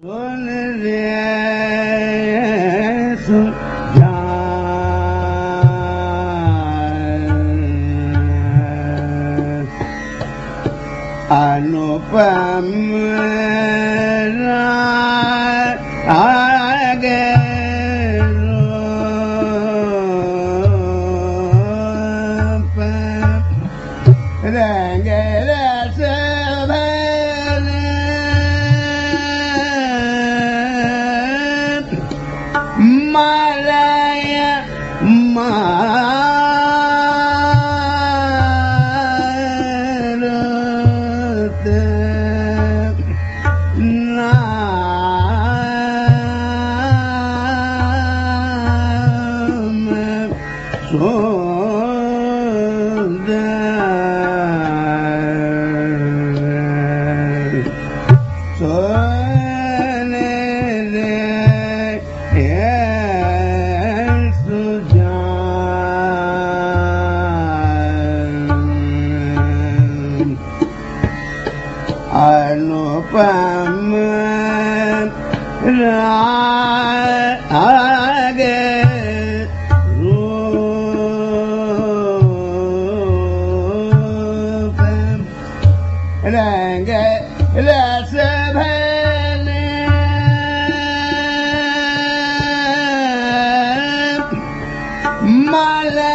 सुन रे सुजान अनुपम आगे रूप रंग रस मालया मारुत नाम अनुपम आगे रूप रंग रस भले मालया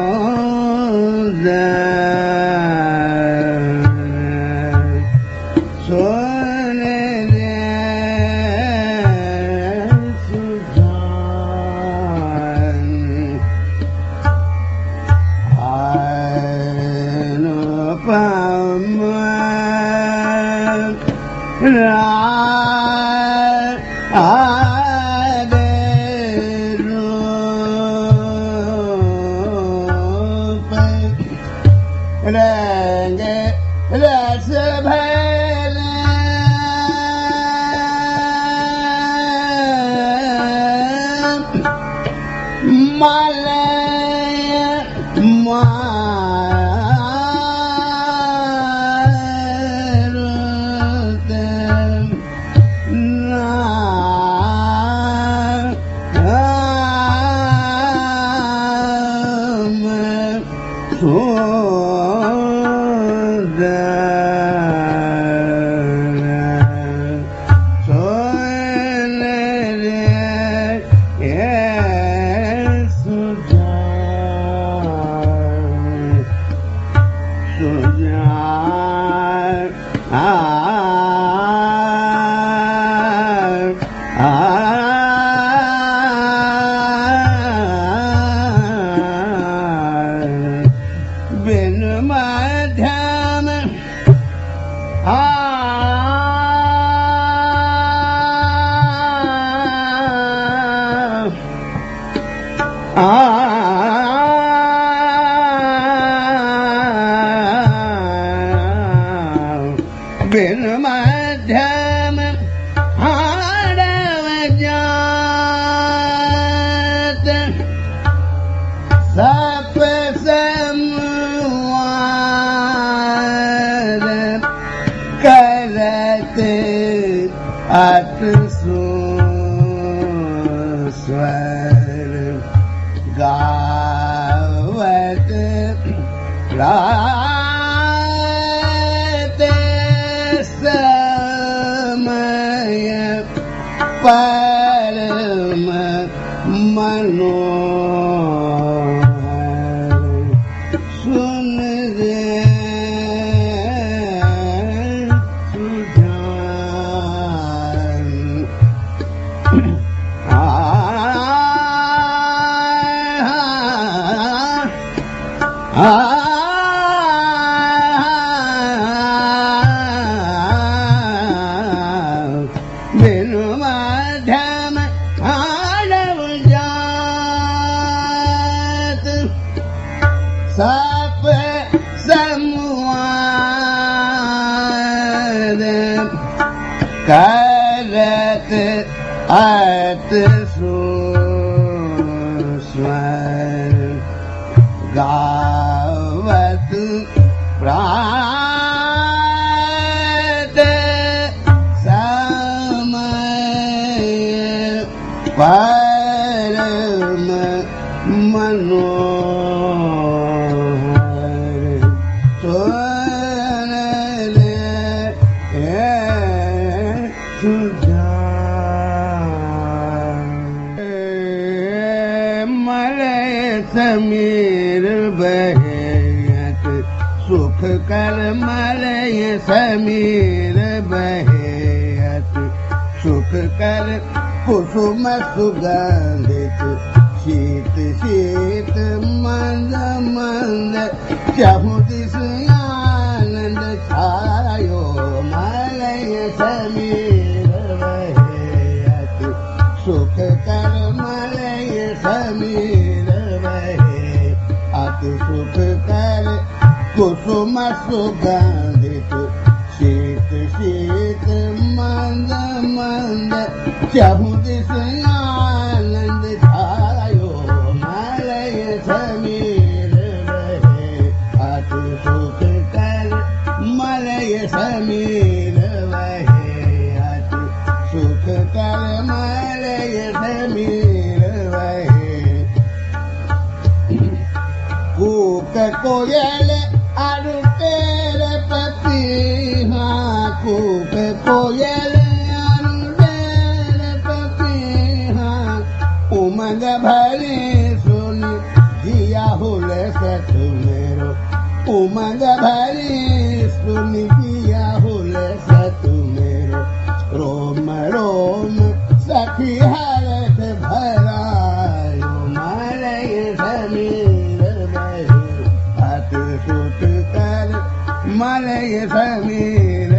मारुत सुन रे सुजान अनुपम आगे रूप रंग रस भले मालया मारुत नाम सुन रे सुजान बिन मध्यम बिन मध्यम आडव जात सप समुआर करत अत स्वर गावत रात समय परम मनोहर सुन रे सुजान बिन मध्यम आडव जात करत अत स्वर गावत प्रात समय परम मनोहर सुन ले मलय समीर बहयत सुख कर मलय समीर बहयत सुख कर कुसुम सुगंधित शीत शीत मंद मंद चहु दिस आनंद छायो मलय समीर बहयत सुख कर मलय समीर बहे अति सुख कर कुसुम सुगंधित शीत शीत मंद मंद चहु दिस आनंद छायो मलय समीर बहे अति सुख कर मलय समीर बहे अति सुख कर मलय समीर बहे कूक कोयल अरु तेरे पपीहा कूक कोयल अरु तेरे पपीहा उमंग भरी सुन जिया हुल सत मेरो उमंग भरी सुन जिया हुल सत मेरो रोम रोम सखी हरत भरायो मलय समीर बहे अति सुख कर मलय समीर